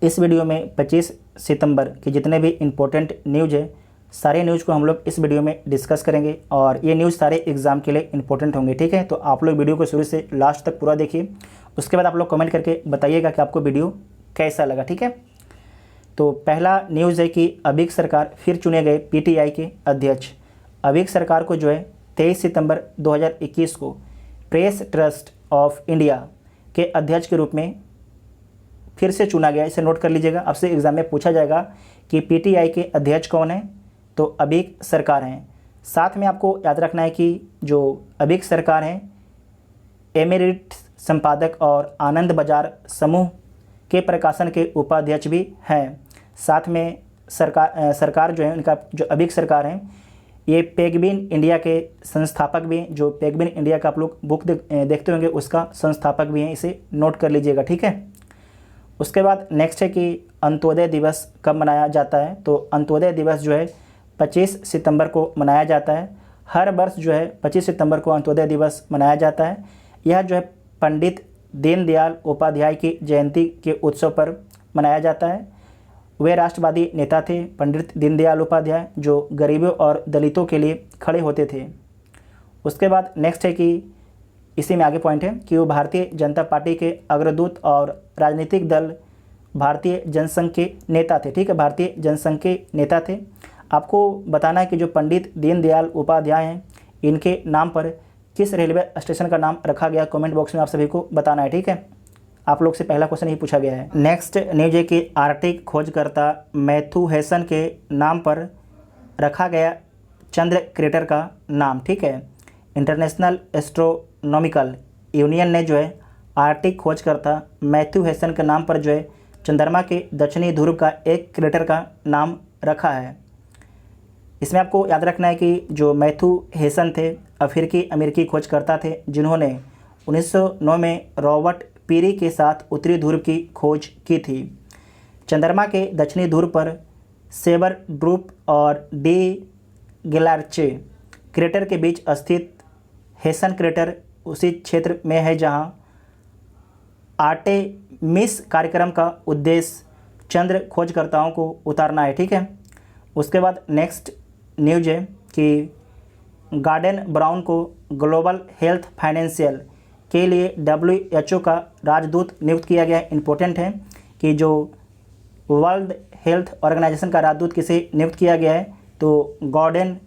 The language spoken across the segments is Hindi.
इस वीडियो में 25 सितंबर के जितने भी इम्पोर्टेंट न्यूज़ है, सारे न्यूज़ को हम लोग इस वीडियो में डिस्कस करेंगे और ये न्यूज़ सारे एग्जाम के लिए इंपॉर्टेंट होंगे। ठीक है, तो आप लोग वीडियो को शुरू से लास्ट तक पूरा देखिए। उसके बाद आप लोग कमेंट करके बताइएगा कि आपको वीडियो कैसा लगा। ठीक है, तो पहला न्यूज़ है कि अबीक सरकार फिर चुने गए पीटीआई के अध्यक्ष। अबीक सरकार को जो है 23 सितंबर 2021 को प्रेस ट्रस्ट ऑफ इंडिया के अध्यक्ष के रूप में फिर से चुना गया। इसे नोट कर लीजिएगा, आपसे एग्जाम में पूछा जाएगा कि पीटीआई के अध्यक्ष कौन है, तो अबीक सरकार हैं। साथ में आपको याद रखना है कि जो अबीक सरकार हैं एमेरिट संपादक और आनंद बाजार समूह के प्रकाशन के उपाध्यक्ष भी हैं। साथ में सरकार जो है उनका जो अबीक सरकार हैं ये पेगबिन इंडिया के संस्थापक भी हैं। जो पेगबिन इंडिया का आप लोग बुक देखते होंगे उसका संस्थापक भी हैं, इसे नोट कर लीजिएगा। ठीक है, उसके बाद नेक्स्ट है कि अंत्योदय दिवस कब मनाया जाता है। तो अंत्योदय दिवस जो है 25 सितंबर को मनाया जाता है। हर वर्ष जो है 25 सितंबर को अंत्योदय दिवस मनाया जाता है। यह जो है पंडित दीनदयाल उपाध्याय की जयंती के उत्सव पर मनाया जाता है। वे राष्ट्रवादी नेता थे पंडित दीनदयाल उपाध्याय, जो गरीबों और दलितों के लिए खड़े होते थे। उसके बाद नेक्स्ट है कि इसी में आगे पॉइंट है कि वो भारतीय जनता पार्टी के अग्रदूत और राजनीतिक दल भारतीय जनसंघ के नेता थे। ठीक है, भारतीय जनसंघ के नेता थे। आपको बताना है कि जो पंडित दीनदयाल उपाध्याय हैं इनके नाम पर किस रेलवे स्टेशन का नाम रखा गया, कमेंट बॉक्स में आप सभी को बताना है। ठीक है, आप लोग से पहला क्वेश्चन ही पूछा गया है। नेक्स्ट न्यूज है कि आर्कटिक खोजकर्ता मैथ्यू हेसन के नाम पर रखा गया चंद्र क्रेटर का नाम। ठीक है, इंटरनेशनल एस्ट्रोनॉमिकल यूनियन ने जो है आर्कटिक खोजकर्ता मैथ्यू हेसन के नाम पर जो है चंद्रमा के दक्षिणी ध्रुव का एक क्रेटर का नाम रखा है। इसमें आपको याद रखना है कि जो मैथ्यू हेसन थे अफ्रीकी अमेरिकी खोजकर्ता थे, जिन्होंने 1909 में रॉबर्ट पीरी के साथ उत्तरी ध्रुव की खोज की थी। चंद्रमा के दक्षिणी ध्रुव पर सेबर ड्रूप और डी गिलार्चे क्रेटर के बीच स्थित हेसन क्रेटर उसी क्षेत्र में है जहां आर्टेमिस कार्यक्रम का उद्देश्य चंद्र खोजकर्ताओं को उतारना है। ठीक है, उसके बाद नेक्स्ट न्यूज है कि गॉर्डन ब्राउन को ग्लोबल हेल्थ फाइनेंशियल के लिए WHO का राजदूत नियुक्त किया गया है। इम्पोर्टेंट है कि जो वर्ल्ड हेल्थ ऑर्गेनाइजेशन का राजदूत किसे नियुक्त किया गया है, तो गॉर्डन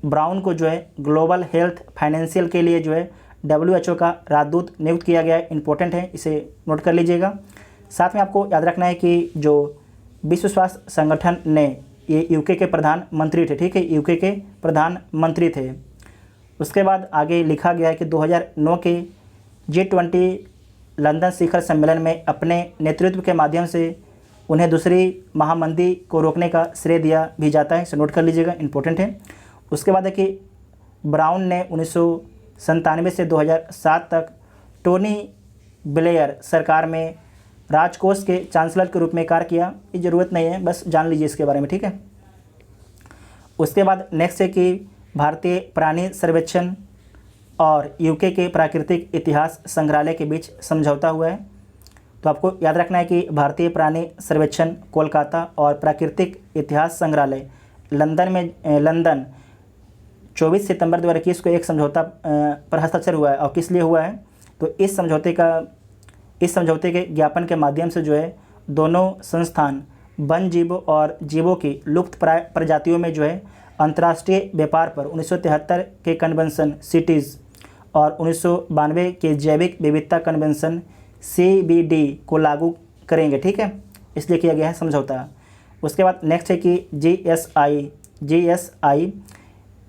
ब्राउन को जो है ग्लोबल हेल्थ फाइनेंशियल के लिए जो है WHO का राजदूत नियुक्त किया गया है। इम्पोर्टेंट है, इसे नोट कर लीजिएगा। साथ में आपको याद रखना है कि जो विश्व स्वास्थ्य संगठन ने ये UK के प्रधानमंत्री थे। ठीक है, UK के प्रधानमंत्री थे। उसके बाद आगे लिखा गया है कि 2009 के G20 लंदन शिखर सम्मेलन में अपने नेतृत्व के माध्यम से उन्हें दूसरी महामंदी को रोकने का श्रेय दिया भी जाता है। इसे नोट कर लीजिएगा, इम्पोर्टेंट है। उसके बाद है कि ब्राउन ने 1997 से 2007 तक टोनी ब्लेयर सरकार में राजकोष के चांसलर के रूप में कार्य किया। ये ज़रूरत नहीं है, बस जान लीजिए इसके बारे में। ठीक है, उसके बाद नेक्स्ट है कि भारतीय प्राणी सर्वेक्षण और UK के प्राकृतिक इतिहास संग्रहालय के बीच समझौता हुआ है। तो आपको याद रखना है कि भारतीय प्राणी सर्वेक्षण कोलकाता और प्राकृतिक इतिहास संग्रहालय लंदन 24 सितंबर 2021 को एक समझौता पर हस्ताक्षर हुआ है। और किस लिए हुआ है, तो इस समझौते के ज्ञापन के माध्यम से जो है दोनों संस्थान वन जीवों और जीवों की लुप्त प्राय प्रजातियों में जो है अंतर्राष्ट्रीय व्यापार पर 1973 के कन्वेंशन सिटीज़ और 1992 के जैविक विविधता कन्वेंशन CBD को लागू करेंगे। ठीक है, इसलिए किया गया है समझौता। उसके बाद नेक्स्ट है कि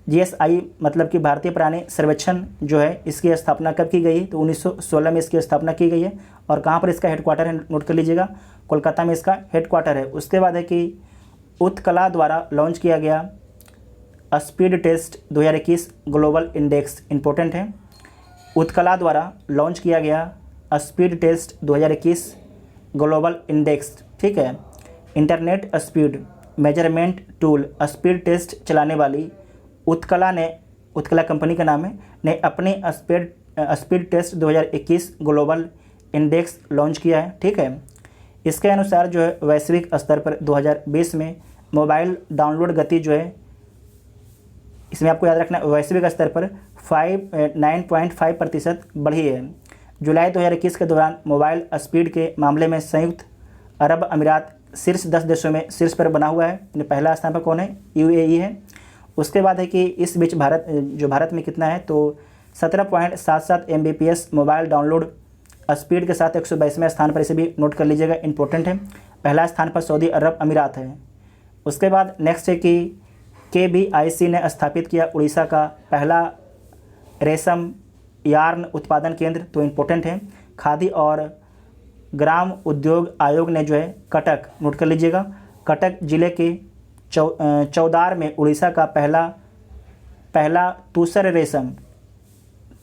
GSI मतलब कि भारतीय प्राणी सर्वेक्षण जो है इसकी स्थापना कब की गई, तो 1916 में इसकी स्थापना की गई है। और कहाँ पर इसका हेडक्वार्टर है, नोट कर लीजिएगा, कोलकाता में इसका हेडक्वार्टर है। उसके बाद है कि उत्कला द्वारा लॉन्च किया गया speed test 2021 global index. Important है, उत्कला द्वारा लॉन्च किया गया स्पीड टेस्ट 2021 ग्लोबल इंडेक्स। ठीक है, internet speed measurement tool speed test चलाने वाली उत्कला कंपनी का नाम है, ने अपनी speed test 2021 global index launch किया है। ठीक है, इसके अनुसार जो है वैश्विक स्तर पर 2020 में मोबाइल डाउनलोड गति जो है, इसमें आपको याद रखना वैश्विक स्तर पर 9.5% बढ़ी है। जुलाई 2021 के दौरान मोबाइल स्पीड के मामले में संयुक्त अरब अमीरात शीर्ष 10 देशों में शीर्ष पर बना हुआ है। पहला स्थान पर कौन है? UAE है। उसके बाद है कि इस बीच भारत में कितना है, तो 17.77 Mbps मोबाइल डाउनलोड स्पीड के साथ 122वें स्थान पर, इसे भी नोट कर लीजिएगा, इंपॉर्टेंट है। पहला स्थान पर सऊदी अरब अमीरात है। उसके बाद नेक्स्ट है कि KBIC ने स्थापित किया उड़ीसा का पहला रेशम यार्न उत्पादन केंद्र, तो इम्पोर्टेंट है। खादी और ग्राम उद्योग आयोग ने जो है कटक, नोट कर लीजिएगा, कटक जिले के चौदार में उड़ीसा का पहला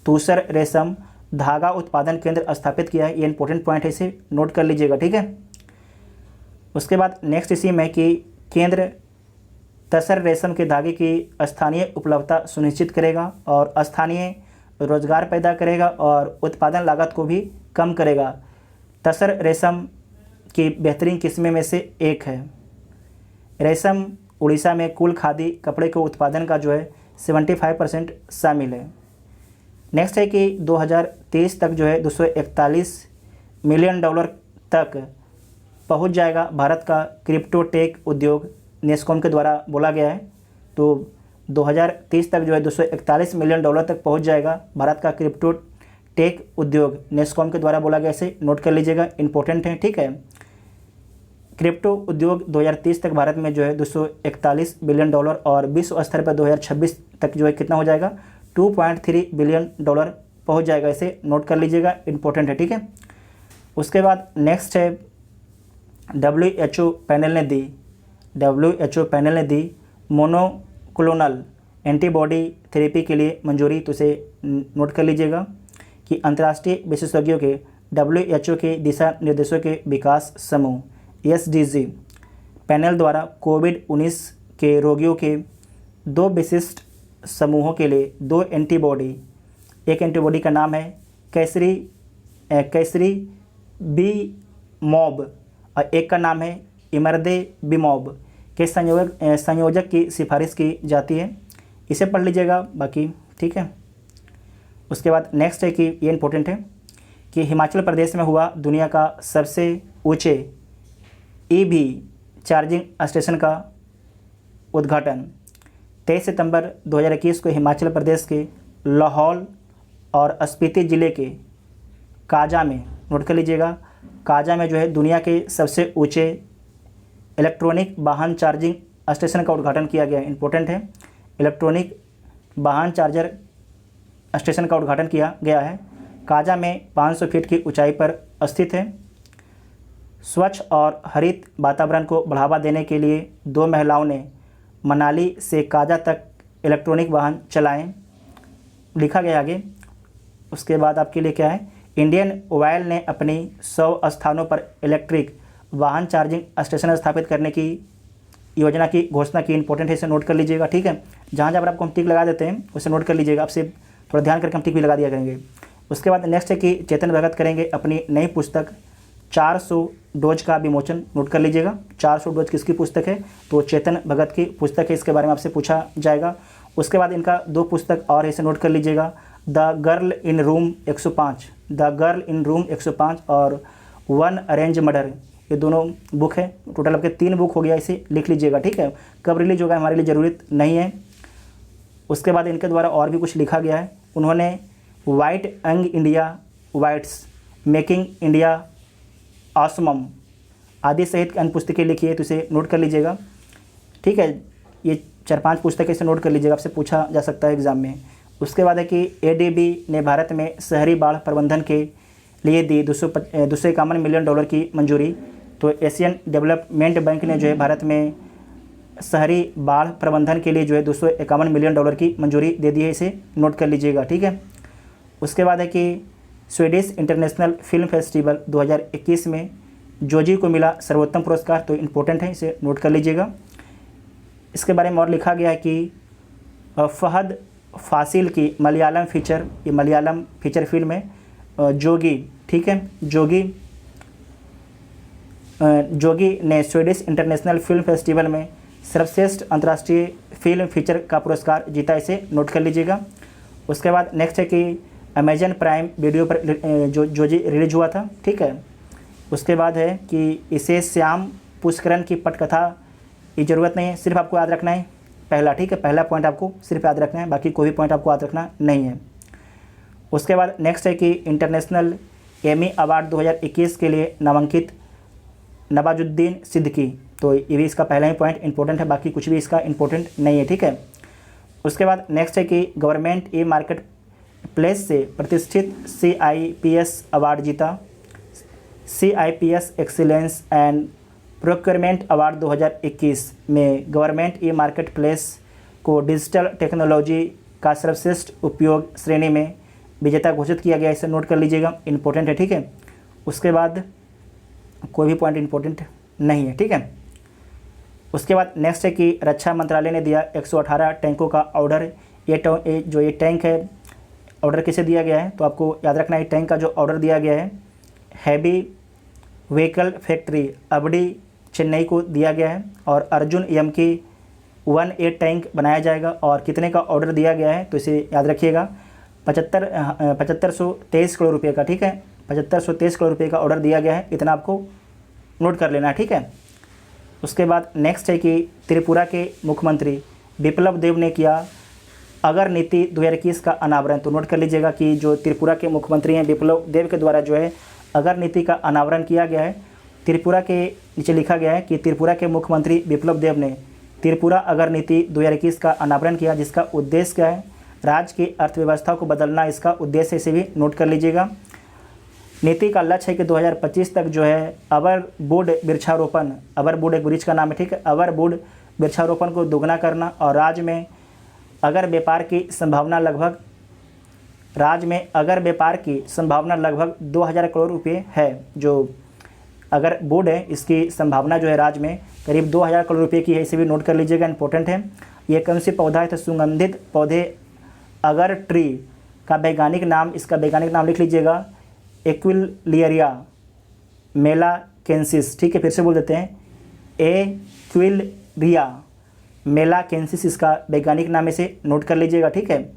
तूसर रेशम धागा उत्पादन केंद्र स्थापित किया है। ये इंपॉर्टेंट पॉइंट है, इसे नोट कर लीजिएगा, ठीक है। उसके बाद नेक्स्ट इसी में कि केंद्र तसर रेशम के धागे की स्थानीय उपलब्धता सुनिश्चित करेगा और स्थानीय रोजगार पैदा करेगा और उत्पादन लागत को भी कम करेगा। तसर रेशम की बेहतरीन किस्में में से एक है। रेशम उड़ीसा में कुल खादी कपड़े के उत्पादन का जो है 75% शामिल है। नेक्स्ट है कि 2023 तक जो है $241 मिलियन तक पहुंच जाएगा भारत का क्रिप्टो टेक उद्योग, नेस्कॉम के द्वारा बोला गया है। तो 2030 तक जो है $241 मिलियन तक पहुंच जाएगा भारत का क्रिप्टो टेक उद्योग, नेस्कॉम के द्वारा बोला गया, इसे नोट कर लीजिएगा, इंपॉर्टेंट है, ठीक है। क्रिप्टो उद्योग 2030 तक भारत में जो है $241 बिलियन और विश्व स्तर पर 2026 तक जो है कितना हो जाएगा, $2.3 बिलियन पहुंच जाएगा, इसे नोट कर लीजिएगा, इंपॉर्टेंट है, ठीक है। उसके बाद नेक्स्ट है WHO पैनल ने दी मोनोक्लोनल एंटीबॉडी थेरेपी के लिए मंजूरी, तो इसे नोट कर लीजिएगा कि अंतर्राष्ट्रीय विशेषज्ञों के WHO के दिशा निर्देशों के विकास समूह SDG पैनल द्वारा कोविड-19 के रोगियों के 2 विशिष्ट समूहों के लिए 2 एंटीबॉडी, एक एंटीबॉडी का नाम है कैसरी बी मॉब और एक का नाम है इमरदेबिमॉब के संयोजक की सिफारिश की जाती है, इसे पढ़ लीजिएगा बाकी, ठीक है। उसके बाद नेक्स्ट है कि ये इंपॉर्टेंट है कि हिमाचल प्रदेश में हुआ दुनिया का सबसे ऊंचे EV चार्जिंग स्टेशन का उद्घाटन। 23 सितंबर 2021 को हिमाचल प्रदेश के लाहौल और स्पीति ज़िले के काजा में, नोट कर लीजिएगा, काजा में जो है दुनिया के सबसे ऊंचे इलेक्ट्रॉनिक वाहन चार्जिंग स्टेशन का उद्घाटन किया गया है, इंपॉर्टेंट है। इलेक्ट्रॉनिक वाहन चार्जर स्टेशन का उद्घाटन किया गया है। काजा में 500 फीट की ऊंचाई पर स्थित है। स्वच्छ और हरित वातावरण को बढ़ावा देने के लिए 2 महिलाओं ने मनाली से काजा तक इलेक्ट्रॉनिक वाहन चलाएं, लिखा गया आगे। उसके बाद आपके लिए क्या है, इंडियन ऑयल ने अपनी 100 स्थानों पर इलेक्ट्रिक वाहन चार्जिंग स्टेशन स्थापित करने की योजना की घोषणा की, इंपॉर्टेंट है, इसे नोट कर लीजिएगा, ठीक है। जहाँ जहाँ पर आपको हम टिक लगा देते हैं उसे नोट कर लीजिएगा, आपसे थोड़ा ध्यान करके हम टिक भी लगा दिया करेंगे। उसके बाद नेक्स्ट है कि चेतन भगत करेंगे अपनी नई पुस्तक 400 डोज का विमोचन, नोट कर लीजिएगा। 400 डोज किसकी पुस्तक है, तो चेतन भगत की पुस्तक है, इसके बारे में आपसे पूछा जाएगा। उसके बाद इनका 2 पुस्तक और है, इसे नोट कर लीजिएगा, द गर्ल इन रूम 105 और 1 अरेंज मर्डर, ये दोनों बुक है। टोटल आपके 3 बुक हो गया, इसे लिख लीजिएगा, ठीक है। कब रिलीज होगा हमारे लिए ज़रूरत नहीं है। उसके बाद इनके द्वारा और भी कुछ लिखा गया है। उन्होंने white young India whites, making India awesome आदि सहित अन्य पुस्तकें लिखी है, तो इसे नोट कर लीजिएगा, ठीक है। ये 4-5 पुस्तकें इसे नोट कर लीजिएगा, आपसे पूछा जा सकता है एग्जाम में। उसके बाद है कि ADB ने भारत में शहरी बाढ़ प्रबंधन के लिए दी $251 मिलियन की मंजूरी। तो एशियन डेवलपमेंट बैंक ने जो है भारत में शहरी बाढ़ प्रबंधन के लिए जो है $251 मिलियन की मंजूरी दे दी है, इसे नोट कर लीजिएगा, ठीक है। उसके बाद है कि स्वीडिश इंटरनेशनल फिल्म फेस्टिवल 2021 में जोजी को मिला सर्वोत्तम पुरस्कार, तो इम्पोर्टेंट है, इसे नोट कर लीजिएगा। इसके बारे में और लिखा गया है कि फहद फासिल की मलयालम फीचर फिल्म है जोगी, ठीक है। जोगी जोगी ने स्वीडिश इंटरनेशनल फिल्म फेस्टिवल में सर्वश्रेष्ठ अंतर्राष्ट्रीय फिल्म फीचर का पुरस्कार जीता, इसे नोट कर लीजिएगा। उसके बाद नेक्स्ट है कि अमेजन प्राइम वीडियो पर जो जी रिलीज हुआ था, ठीक है। उसके बाद है कि इसे श्याम पुष्करण की पटकथा की ज़रूरत नहीं है, सिर्फ आपको याद रखना है पहला, ठीक है। पहला पॉइंट आपको सिर्फ याद रखना है, बाकी कोई भी पॉइंट आपको याद रखना नहीं है। उसके बाद नेक्स्ट है कि इंटरनेशनल एमी अवार्ड 2021 के लिए नामांकित नवाजुद्दीन सिद्दीकी, तो ये भी इसका पहला ही पॉइंट इंपॉर्टेंट है, बाकी कुछ भी इसका इंपॉर्टेंट नहीं है, ठीक है। उसके बाद नेक्स्ट है कि गवर्नमेंट ई मार्केट प्लेस से प्रतिष्ठित CIPS अवार्ड जीता, CIPS excellence and procurement award 2021 में गवर्नमेंट ई मार्केट प्लेस को डिजिटल टेक्नोलॉजी का सर्वश्रेष्ठ उपयोग श्रेणी में विजेता घोषित किया गया, इसे नोट कर लीजिएगा, इंपॉर्टेंट है, ठीक है। उसके बाद कोई भी पॉइंट इंपॉर्टेंट नहीं है, ठीक है। उसके बाद नेक्स्ट है कि रक्षा मंत्रालय ने दिया 118 टैंकों का ऑर्डर। ये टैंक है, ऑर्डर किसे दिया गया है, तो आपको याद रखना है टैंक का जो ऑर्डर दिया गया है हैवी व्हीकल फैक्ट्री अबड़ी चेन्नई को दिया गया है, और अर्जुन MK 1A टैंक बनाया जाएगा। और कितने का ऑर्डर दिया गया है, तो इसे याद रखिएगा 7523 करोड़ रुपये का, ठीक है। 7523 करोड़ रुपये का ऑर्डर दिया गया है, इतना आपको नोट कर लेना है, ठीक है। उसके बाद नेक्स्ट है कि त्रिपुरा के मुख्यमंत्री बिप्लब देब ने किया अगर नीति 2021 का अनावरण, तो नोट कर लीजिएगा कि जो त्रिपुरा के मुख्यमंत्री हैं बिप्लब देब के द्वारा जो है अगर नीति का अनावरण किया गया है। त्रिपुरा के नीचे लिखा गया है कि त्रिपुरा के मुख्यमंत्री बिप्लब देब ने त्रिपुरा अगर नीति 2021 का अनावरण किया, जिसका उद्देश्य क्या है, राज्य की अर्थव्यवस्था को बदलना इसका उद्देश्य, इसे भी नोट कर लीजिएगा। नीति का लक्ष्य है कि 2025 तक जो है अवरवुड वृक्षारोपण, अवरवुड एक वृक्ष का नाम है, ठीक है, अवरवुड वृक्षारोपण को दोगुना करना, और राज्य में अगर व्यापार की संभावना लगभग 2000 करोड़ रुपये है। जो अगर वुड है इसकी संभावना जो है राज्य में करीब 2000 करोड़ रुपये की है, इसे भी नोट कर लीजिएगा, इंपॉर्टेंट है। ये कौन सी पौधा है, तो सुगंधित पौधे अगर ट्री का वैज्ञानिक नाम, इसका वैज्ञानिक नाम लिख लीजिएगा एक्विलियरिया मेलाकेंसिस, ठीक है, फिर से बोल देते हैं एक्विलियरिया मेलाकेंसिस इसका वैज्ञानिक नाम, इसे नोट कर लीजिएगा, ठीक है।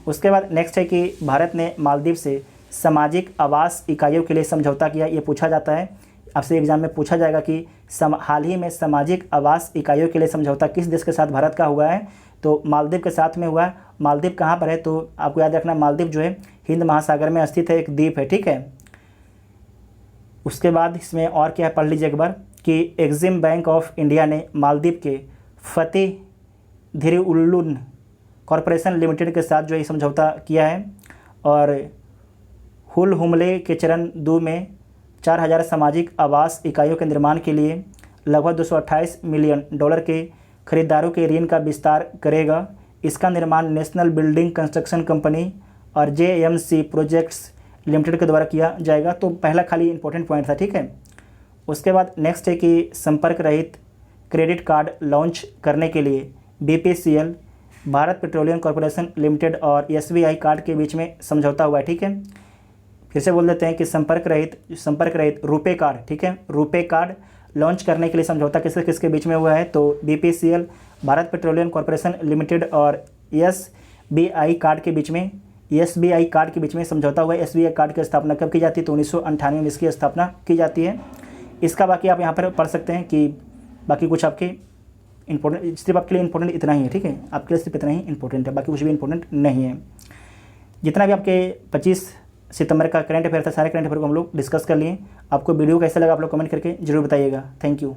उसके बाद नेक्स्ट है कि भारत ने मालदीव से सामाजिक आवास इकाइयों के लिए समझौता किया। ये पूछा जाता है आपसे एग्जाम में, पूछा जाएगा कि हाल ही में सामाजिक आवास इकाइयों के लिए समझौता किस देश के साथ भारत का हुआ है, तो मालदीव के साथ में हुआ है। मालदीव कहाँ पर है, तो आपको याद रखना मालदीव जो है हिंद महासागर में स्थित है, एक द्वीप है, ठीक है। उसके बाद इसमें और क्या है पढ़ लीजिए एक बार कि एग्जिम बैंक ऑफ इंडिया ने मालदीव के फतेह धिरुल्लुन कॉरपोरेशन लिमिटेड के साथ जो है समझौता किया है, और हुल हुमले के चरण 2 में 4000 सामाजिक आवास इकाइयों के निर्माण के लिए लगभग $228 मिलियन के खरीदारों के ऋण का विस्तार करेगा। इसका निर्माण नेशनल बिल्डिंग कंस्ट्रक्शन कंपनी और JMC प्रोजेक्ट्स लिमिटेड के द्वारा किया जाएगा। तो पहला खाली इंपॉर्टेंट पॉइंट था, ठीक है। उसके बाद नेक्स्ट है कि संपर्क रहित क्रेडिट कार्ड लॉन्च करने के लिए BPCL Bharat petroleum corporation limited और SBI कार्ड के बीच में समझौता हुआ है, ठीक है। फिर से बोल देते हैं कि संपर्क रहित रुपे कार्ड, ठीक है, रुपे कार्ड लॉन्च करने के लिए समझौता किसके बीच में हुआ है, तो BPCL Bharat petroleum corporation limited और SBI कार्ड के बीच में समझौता हुआ है। SBI कार्ड की स्थापना कब की जाती है, तो 1998 में इसकी स्थापना की जाती है। इसका बाकी आप यहाँ पर पढ़ सकते हैं कि बाकी कुछ आपके इंपॉर्टेंट, सिर्फ आपके लिए इंपॉर्टेंट इतना ही है, ठीक है, आपके लिए सिर्फ इतना ही इंपॉर्टेंट है, बाकी कुछ भी इंपॉर्टेंट नहीं है। जितना भी आपके 25 सितंबर का करंट अफेयर था, सारे करंट अफेयर को हम लोग डिस्कस कर लिए। आपको वीडियो कैसा लगा आप लोग कमेंट करके जरूर बताइएगा। Thank you.